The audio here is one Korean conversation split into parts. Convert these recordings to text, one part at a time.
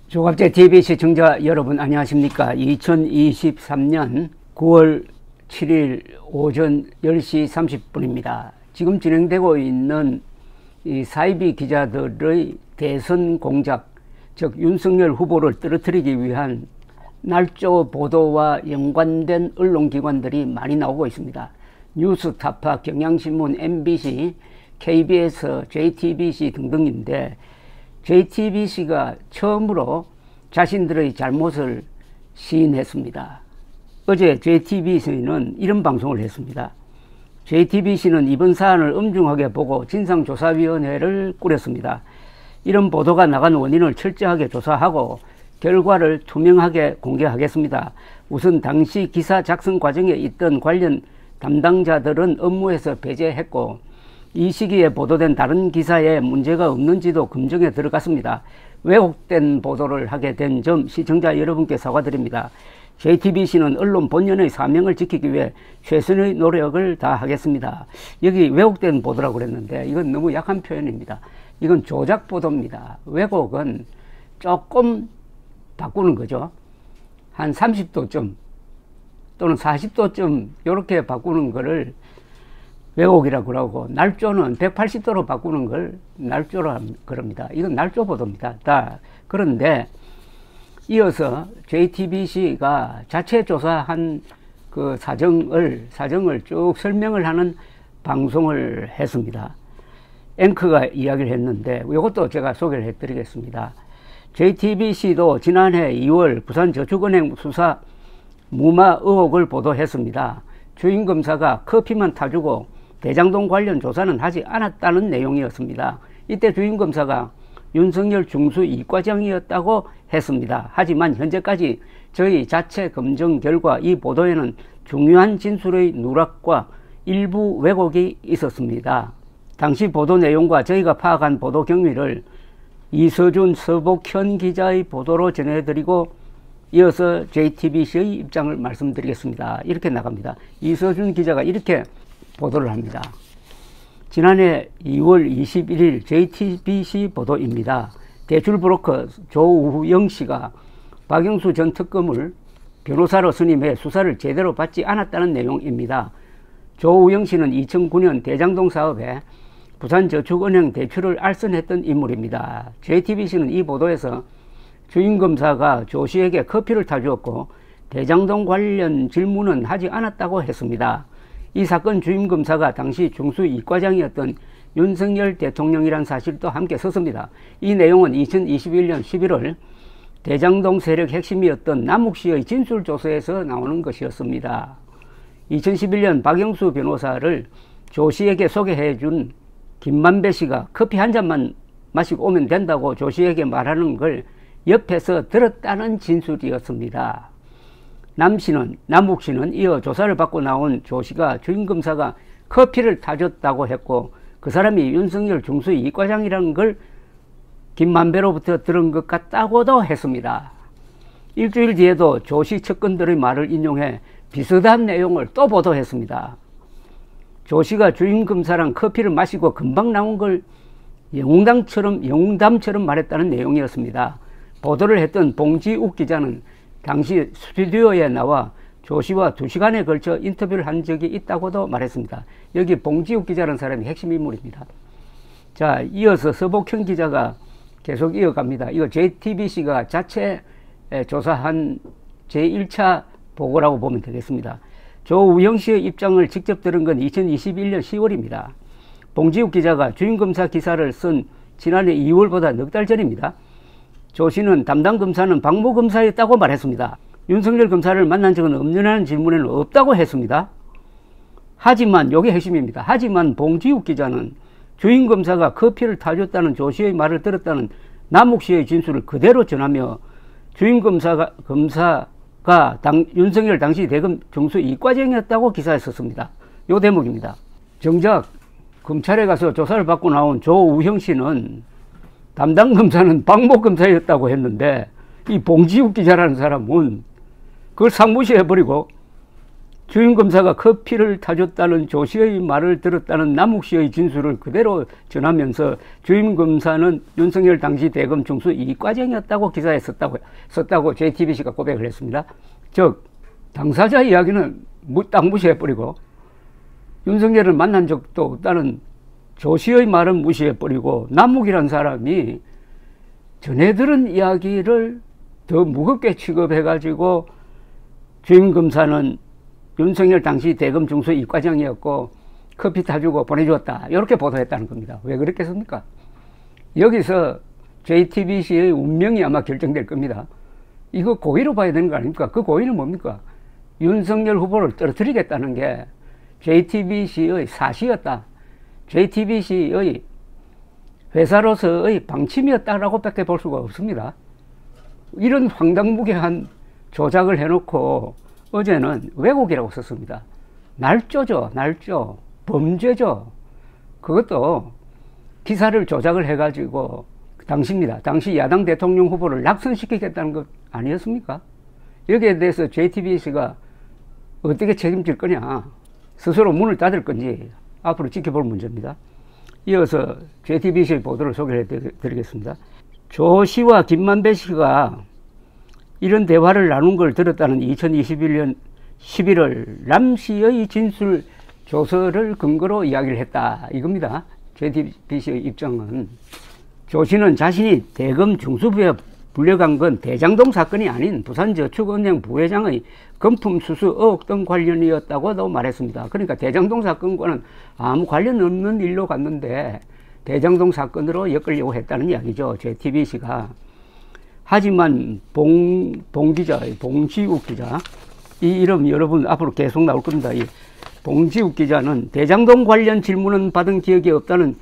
조갑제TV 시청자 여러분 안녕하십니까. 2023년 9월 7일 오전 10시 30분입니다. 지금 진행되고 있는 이 사이비 기자들의 대선 공작, 즉 윤석열 후보를 떨어뜨리기 위한 날조 보도와 연관된 언론기관들이 많이 나오고 있습니다. 뉴스타파, 경향신문, MBC, KBS, JTBC 등등인데 JTBC가 처음으로 자신들의 잘못을 시인했습니다. 어제 JTBC는 이런 방송을 했습니다. JTBC는 이번 사안을 엄중하게 보고 진상조사위원회를 꾸렸습니다. 이런 보도가 나간 원인을 철저하게 조사하고 결과를 투명하게 공개하겠습니다. 우선 당시 기사 작성 과정에 있던 관련 담당자들은 업무에서 배제했고 이 시기에 보도된 다른 기사에 문제가 없는지도 검증에 들어갔습니다. 왜곡된 보도를 하게 된 점 시청자 여러분께 사과드립니다. JTBC는 언론 본연의 사명을 지키기 위해 최선의 노력을 다하겠습니다. 여기 왜곡된 보도라고 그랬는데 이건 너무 약한 표현입니다. 이건 조작 보도입니다. 왜곡은 조금 바꾸는 거죠. 한 30도쯤 또는 40도쯤 이렇게 바꾸는 거를 왜곡이라고 그러고, 날조는 180도로 바꾸는 걸 날조라 그럽니다. 이건 날조 보도입니다. 그런데 이어서 JTBC가 자체 조사한 그 사정을 쭉 설명을 하는 방송을 했습니다. 앵커가 이야기를 했는데 이것도 제가 소개를 해드리겠습니다. JTBC도 지난해 2월 부산저축은행 수사 무마 의혹을 보도했습니다. 주임검사가 커피만 타주고 대장동 관련 조사는 하지 않았다는 내용이었습니다. 이때 주임검사가 윤석열 중수 이과장이었다고 했습니다. 하지만 현재까지 저희 자체 검증 결과 이 보도에는 중요한 진술의 누락과 일부 왜곡이 있었습니다. 당시 보도 내용과 저희가 파악한 보도 경위를 이서준, 서복현 기자의 보도로 전해드리고 이어서 JTBC의 입장을 말씀드리겠습니다. 이렇게 나갑니다. 이서준 기자가 이렇게 보도를 합니다. 지난해 2월 21일 JTBC 보도입니다. 대출브로커 조우영 씨가 박영수 전 특검을 변호사로 선임해 수사를 제대로 받지 않았다는 내용입니다. 조우영 씨는 2009년 대장동 사업에 부산저축은행 대출을 알선했던 인물입니다. JTBC는 이 보도에서 주임검사가 조 씨에게 커피를 타주었고 대장동 관련 질문은 하지 않았다고 했습니다. 이 사건 주임검사가 당시 중수 이과장이었던 윤석열 대통령이란 사실도 함께 썼습니다. 이 내용은 2021년 11월 대장동 세력 핵심이었던 남욱 씨의 진술조서에서 나오는 것이었습니다. 2011년 박영수 변호사를 조 씨에게 소개해준 김만배 씨가 커피 한 잔만 마시고 오면 된다고 조 씨에게 말하는 걸 옆에서 들었다는 진술이었습니다. 남욱 씨는 이어 조사를 받고 나온 조 씨가 주임검사가 커피를 타줬다고 했고 그 사람이 윤석열 중수 이과장이라는 걸 김만배로부터 들은 것 같다고도 했습니다. 일주일 뒤에도 조 씨 측근들의 말을 인용해 비슷한 내용을 또 보도했습니다. 조 씨가 주임검사랑 커피를 마시고 금방 나온 걸 영웅담처럼 말했다는 내용이었습니다. 보도를 했던 봉지욱 기자는 당시 스튜디오에 나와 조 씨와 2시간에 걸쳐 인터뷰를 한 적이 있다고도 말했습니다. 여기 봉지욱 기자라는 사람이 핵심 인물입니다. 자, 이어서 서복현 기자가 계속 이어갑니다. 이거 JTBC가 자체 조사한 제1차 보고라고 보면 되겠습니다. 조우영 씨의 입장을 직접 들은 건 2021년 10월입니다. 봉지욱 기자가 주임검사 기사를 쓴 지난해 2월보다 넉 달 전입니다. 조 씨는 담당 검사는 박모 검사였다고 말했습니다. 윤석열 검사를 만난 적은 없느냐는 질문에는 없다고 했습니다. 하지만 이게 핵심입니다. 하지만 봉지욱 기자는 주임검사가 커피를 타줬다는 조 씨의 말을 들었다는 남욱 씨의 진술을 그대로 전하며 주임검사가 윤석열 당시 대검 중수 이과장이었다고 기사에 썼습니다. 이 대목입니다. 정작 검찰에 가서 조사를 받고 나온 조우형 씨는 담당 검사는 박모 검사였다고 했는데 이 봉지욱 기자라는 사람은 그걸 상무시해버리고 주임검사가 커피를 타줬다는 조 씨의 말을 들었다는 남욱 씨의 진술을 그대로 전하면서 주임검사는 윤석열 당시 대검 중수 이과장이었다고 기사에 썼다고 JTBC가 고백을 했습니다. 즉 당사자 이야기는 딱 무시해버리고 윤석열을 만난 적도 없다는 조 씨의 말은 무시해버리고 남욱이라는 사람이 전해 들은 이야기를 더 무겁게 취급해가지고 주임검사는 윤석열 당시 대검 중수 이과장이었고 커피 타주고 보내주었다 이렇게 보도했다는 겁니다. 왜 그랬겠습니까? 여기서 JTBC의 운명이 아마 결정될 겁니다. 이거 고의로 봐야 되는 거 아닙니까? 그 고의는 뭡니까? 윤석열 후보를 떨어뜨리겠다는 게 JTBC의 사시였다. JTBC의 회사로서의 방침이었다라고 밖에 볼 수가 없습니다. 이런 황당무계한 조작을 해놓고 어제는 왜곡이라고 썼습니다. 날조죠. 날조. 범죄죠. 그것도 기사를 조작을 해가지고 당시입니다. 당시 야당 대통령 후보를 낙선시키겠다는 것 아니었습니까? 여기에 대해서 JTBC가 어떻게 책임질 거냐. 스스로 문을 닫을 건지 앞으로 지켜볼 문제입니다. 이어서 JTBC의 보도를 소개해 드리겠습니다. 조 씨와 김만배 씨가 이런 대화를 나눈 걸 들었다는 2021년 11월 남 씨의 진술 조서를 근거로 이야기를 했다. 이겁니다. JTBC의 입장은 조 씨는 자신이 대검 중수부에 불려간 건 대장동 사건이 아닌 부산저축은행 부회장의 금품 수수 의혹 등 관련이었다고도 말했습니다. 그러니까 대장동 사건과는 아무 관련 없는 일로 갔는데 대장동 사건으로 엮으려고 했다는 이야기죠. JTBC가. 하지만 봉지욱 기자, 이 이름 여러분 앞으로 계속 나올 겁니다. 이 봉지욱 기자는 대장동 관련 질문은 받은 기억이 없다는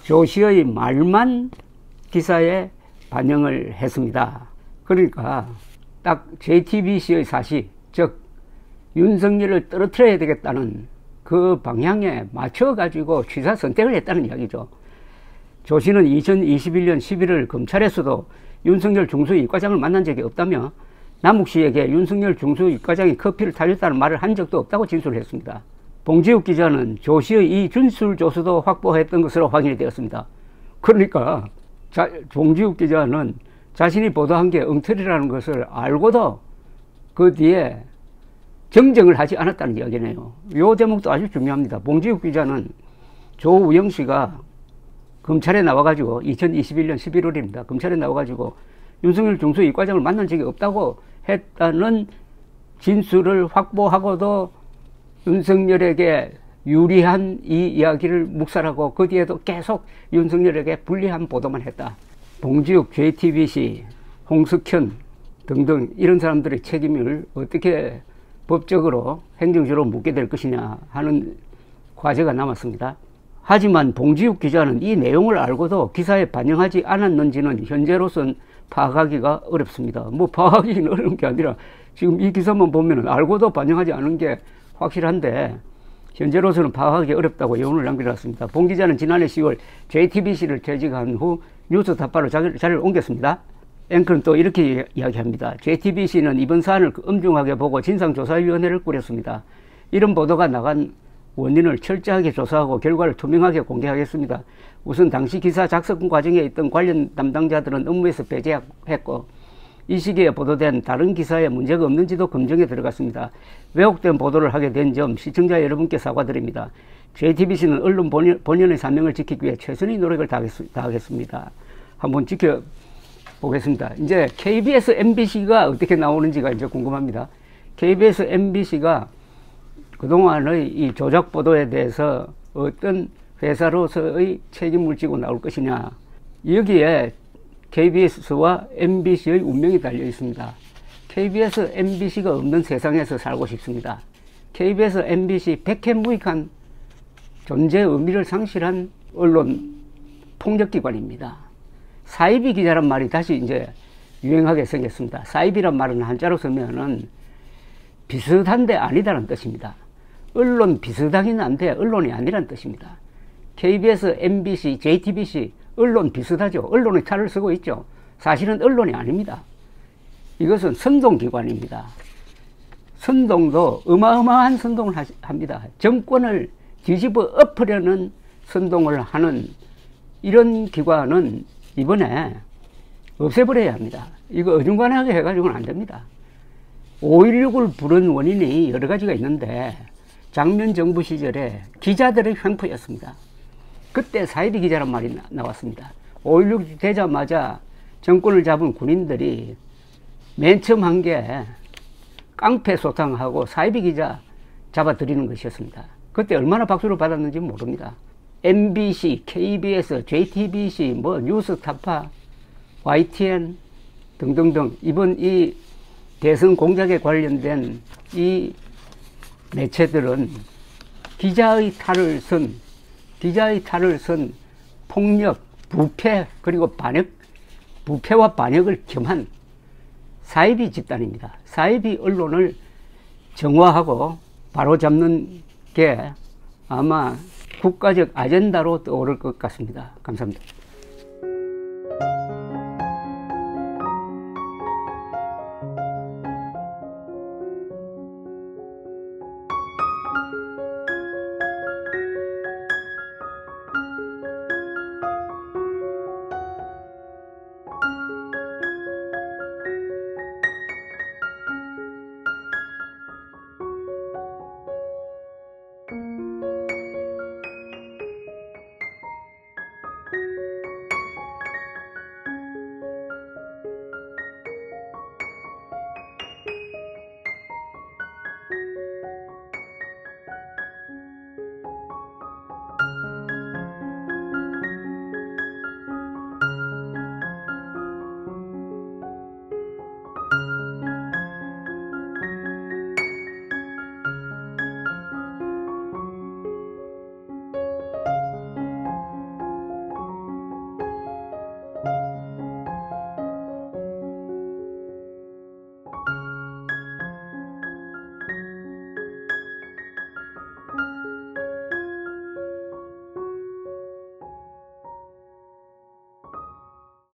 조 씨의 말만 기사에 반영을 했습니다. 그러니까 딱 JTBC의 사시, 즉 윤석열을 떨어뜨려야 되겠다는 그 방향에 맞춰가지고 취사 선택을 했다는 이야기죠. 조 씨는 2021년 11월 검찰에서도 윤석열 중수 이과장을 만난 적이 없다며 남욱 씨에게 윤석열 중수 이과장이 커피를 타줬다는 말을 한 적도 없다고 진술을 했습니다. 봉지욱 기자는 조 씨의 이 진술 조서도 확보했던 것으로 확인이 되었습니다. 그러니까 봉지욱 기자는 자신이 보도한 게 엉터리라는 것을 알고도 그 뒤에 정정을 하지 않았다는 이야기네요. 이 대목도 아주 중요합니다. 봉지욱 기자는 조우영 씨가 검찰에 나와가지고 2021년 11월입니다. 검찰에 나와가지고 윤석열 중수 이과장을 만난 적이 없다고 했다는 진술을 확보하고도 윤석열에게 유리한 이 이야기를 묵살하고 그 뒤에도 계속 윤석열에게 불리한 보도만 했다. 봉지욱, JTBC, 홍석현 등등 이런 사람들의 책임을 어떻게 법적으로 행정적으로 묻게 될 것이냐 하는 과제가 남았습니다. 하지만 봉지욱 기자는 이 내용을 알고도 기사에 반영하지 않았는지는 현재로선 파악하기가 어렵습니다. 뭐 파악하기는 어려운 게 아니라 지금 이 기사만 보면 알고도 반영하지 않은 게 확실한데 현재로서는 파악하기 어렵다고 여론을 남겨놨습니다. 봉 기자는 지난해 10월 JTBC를 퇴직한 후 뉴스 타파로 자리를 옮겼습니다. 앵커는 또 이렇게 이야기합니다. JTBC는 이번 사안을 엄중하게 보고 진상조사위원회를 꾸렸습니다. 이런 보도가 나간 원인을 철저하게 조사하고 결과를 투명하게 공개하겠습니다. 우선 당시 기사 작성 과정에 있던 관련 담당자들은 업무에서 배제했고 이 시기에 보도된 다른 기사에 문제가 없는지도 검증에 들어갔습니다. 왜곡된 보도를 하게 된 점 시청자 여러분께 사과드립니다. JTBC는 언론 본연의 사명을 지키기 위해 최선의 노력을 다하겠습니다. 한번 지켜보겠습니다. 이제 KBS, MBC가 어떻게 나오는지가 이제 궁금합니다. KBS, MBC가 그동안의 이 조작 보도에 대해서 어떤 회사로서의 책임을 지고 나올 것이냐. 여기에 KBS와 MBC의 운명이 달려 있습니다. KBS, MBC가 없는 세상에서 살고 싶습니다. KBS, MBC 백해무익한 존재 의미를 상실한 언론 폭력기관입니다. 사이비 기자란 말이 다시 이제 유행하게 생겼습니다. 사이비란 말은 한자로 쓰면은 비슷한데 아니다라는 뜻입니다. 언론 비슷하긴 한데 언론이 아니란 뜻입니다. KBS, MBC, JTBC 언론 비슷하죠. 언론의 탈을 쓰고 있죠. 사실은 언론이 아닙니다. 이것은 선동기관입니다. 선동도 어마어마한 선동을 합니다. 정권을 뒤집어 엎으려는 선동을 하는 이런 기관은 이번에 없애버려야 합니다. 이거 어중간하게 해가지고는 안 됩니다. 5.16을 부른 원인이 여러 가지가 있는데 장면 정부 시절에 기자들의 횡포였습니다. 그때 사이비 기자란 말이 나왔습니다. 5.16 되자마자 정권을 잡은 군인들이 맨 처음 한 게 깡패 소탕하고 사이비 기자 잡아들이는 것이었습니다. 그때 얼마나 박수를 받았는지 모릅니다. MBC, KBS, JTBC, 뭐 뉴스타파, YTN 등등등 이번 이 대선 공작에 관련된 이 매체들은 기자의 탈을 선 폭력, 부패 그리고 반역, 부패와 반역을 겸한 사이비 집단입니다. 사이비 언론을 정화하고 바로잡는 게 아마 국가적 아젠다로 떠오를 것 같습니다. 감사합니다.